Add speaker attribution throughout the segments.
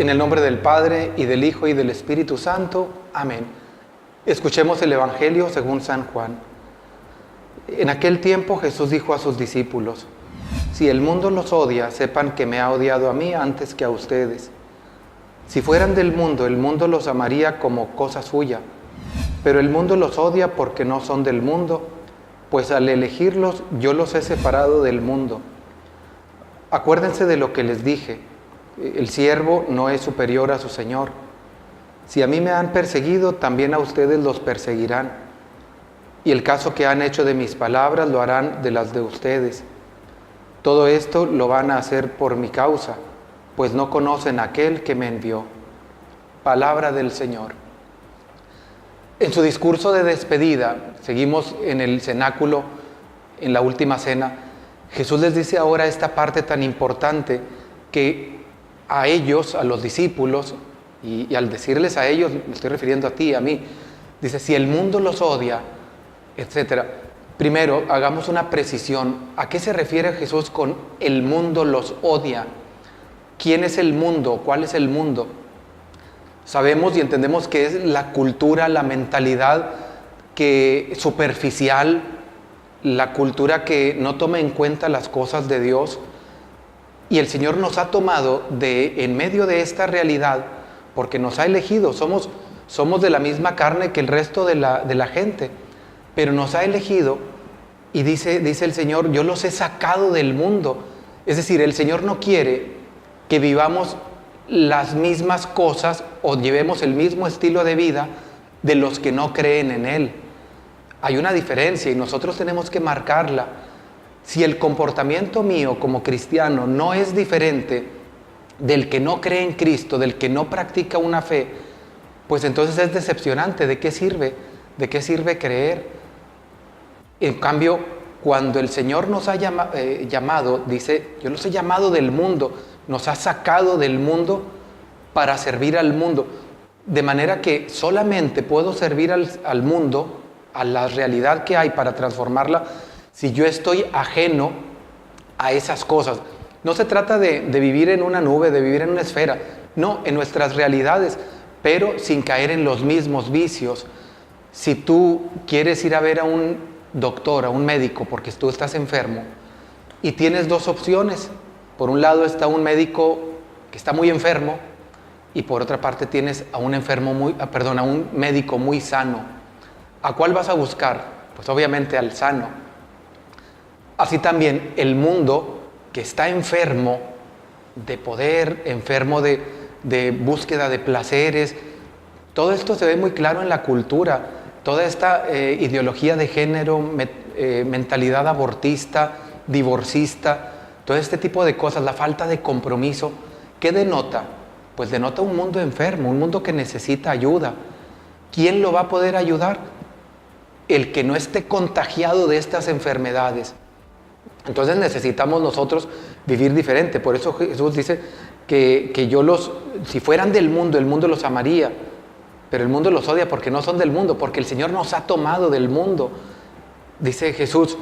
Speaker 1: En el nombre del Padre, y del Hijo, y del Espíritu Santo. Amén. Escuchemos el Evangelio según San Juan. En aquel tiempo Jesús dijo a sus discípulos: si el mundo los odia, sepan que me ha odiado a mí antes que a ustedes. Si fueran del mundo, el mundo los amaría como cosa suya, pero el mundo los odia porque no son del mundo, pues al elegirlos yo los he separado del mundo. Acuérdense de lo que les dije: el siervo no es superior a su señor. Si a mí me han perseguido, también a ustedes los perseguirán. Y el caso que han hecho de mis palabras lo harán de las de ustedes. Todo esto lo van a hacer por mi causa, pues no conocen a aquel que me envió. Palabra del Señor. En su discurso de despedida, seguimos en el cenáculo, en la última cena, Jesús les dice ahora esta parte tan importante que a ellos, a los discípulos, y al decirles a ellos, me estoy refiriendo a ti, a mí, dice: si el mundo los odia, etc. Primero, hagamos una precisión. ¿A qué se refiere Jesús con el mundo los odia? ¿Quién es el mundo? ¿Cuál es el mundo? Sabemos y entendemos que es la cultura, la mentalidad superficial, la cultura que no toma en cuenta las cosas de Dios. Y el Señor nos ha tomado en medio de esta realidad, porque nos ha elegido. Somos de la misma carne que el resto de la gente, pero nos ha elegido, y dice el Señor: yo los he sacado del mundo. Es decir, el Señor no quiere que vivamos las mismas cosas o llevemos el mismo estilo de vida de los que no creen en Él. Hay una diferencia y nosotros tenemos que marcarla. Si el comportamiento mío como cristiano no es diferente del que no cree en Cristo, del que no practica una fe, pues entonces es decepcionante. ¿De qué sirve? ¿De qué sirve creer? En cambio, cuando el Señor nos ha llamado, dice: yo los he llamado del mundo, nos ha sacado del mundo para servir al mundo. De manera que solamente puedo servir al mundo, a la realidad que hay, para transformarla, si yo estoy ajeno a esas cosas. No se trata de vivir en una nube, de vivir en una esfera. No, en nuestras realidades, pero sin caer en los mismos vicios. Si tú quieres ir a ver a un doctor, a un médico, porque tú estás enfermo, y tienes dos opciones. Por un lado está un médico que está muy enfermo, y por otra parte tienes a un médico muy sano. ¿A cuál vas a buscar? Pues obviamente al sano. Así también el mundo que está enfermo de poder, enfermo de búsqueda de placeres, todo esto se ve muy claro en la cultura. Toda esta ideología de género, mentalidad abortista, divorcista, todo este tipo de cosas, la falta de compromiso, ¿qué denota? Pues denota un mundo enfermo, un mundo que necesita ayuda. ¿Quién lo va a poder ayudar? El que no esté contagiado de estas enfermedades. Entonces necesitamos nosotros vivir diferente. Por eso Jesús dice que si fueran del mundo, el mundo los amaría, pero el mundo los odia porque no son del mundo, porque el Señor nos ha tomado del mundo. Dice Jesús: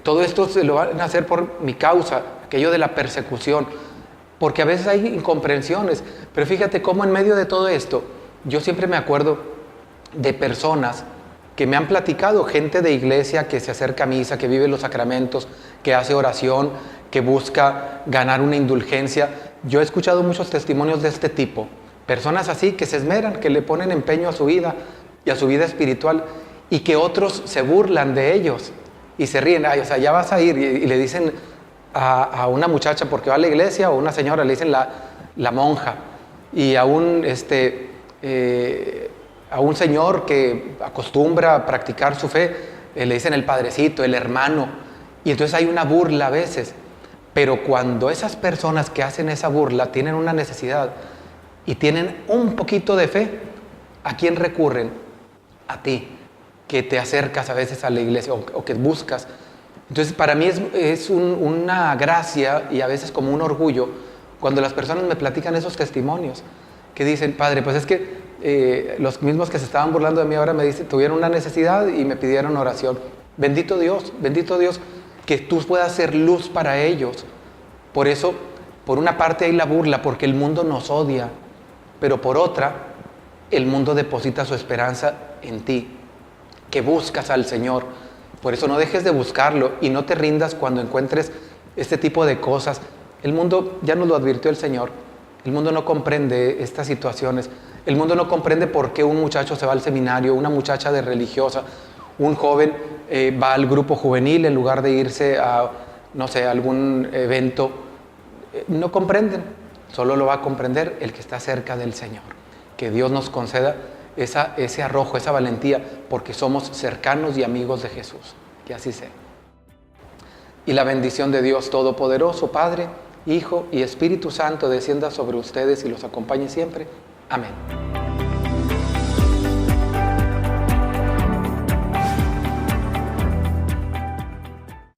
Speaker 1: todo esto se lo van a hacer por mi causa, aquello de la persecución, porque a veces hay incomprensiones. Pero fíjate cómo en medio de todo esto, yo siempre me acuerdo de personas que me han platicado, gente de iglesia que se acerca a misa, que vive los sacramentos, que hace oración, que busca ganar una indulgencia. Yo he escuchado muchos testimonios de este tipo. Personas así que se esmeran, que le ponen empeño a su vida y a su vida espiritual, y que otros se burlan de ellos y se ríen. Ay, o sea, ya vas a ir, y le dicen a una muchacha, porque va a la iglesia, o una señora, le dicen la monja, y a un señor que acostumbra a practicar su fe, le dicen el padrecito, el hermano, y entonces hay una burla a veces. Pero cuando esas personas que hacen esa burla tienen una necesidad y tienen un poquito de fe, ¿a quién recurren? A ti, que te acercas a veces a la iglesia o que buscas. Entonces para mí es una gracia y a veces como un orgullo cuando las personas me platican esos testimonios, que dicen: padre, pues es que los mismos que se estaban burlando de mí ahora me dicen, tuvieron una necesidad y me pidieron oración. Bendito Dios, que tú puedas ser luz para ellos. Por eso Por una parte hay la burla porque el mundo nos odia, pero por otra, el mundo deposita su esperanza en ti, que buscas al Señor. Por eso no dejes de buscarlo y no te rindas cuando encuentres este tipo de cosas. El mundo, ya nos lo advirtió el Señor, el mundo no comprende estas situaciones. El mundo no comprende por qué un muchacho se va al seminario, una muchacha de religiosa, un joven va al grupo juvenil en lugar de irse a, no sé, algún evento. No comprenden, solo lo va a comprender el que está cerca del Señor. Que Dios nos conceda ese arrojo, esa valentía, porque somos cercanos y amigos de Jesús. Que así sea. Y la bendición de Dios Todopoderoso, Padre, Hijo y Espíritu Santo, descienda sobre ustedes y los acompañe siempre. Amén.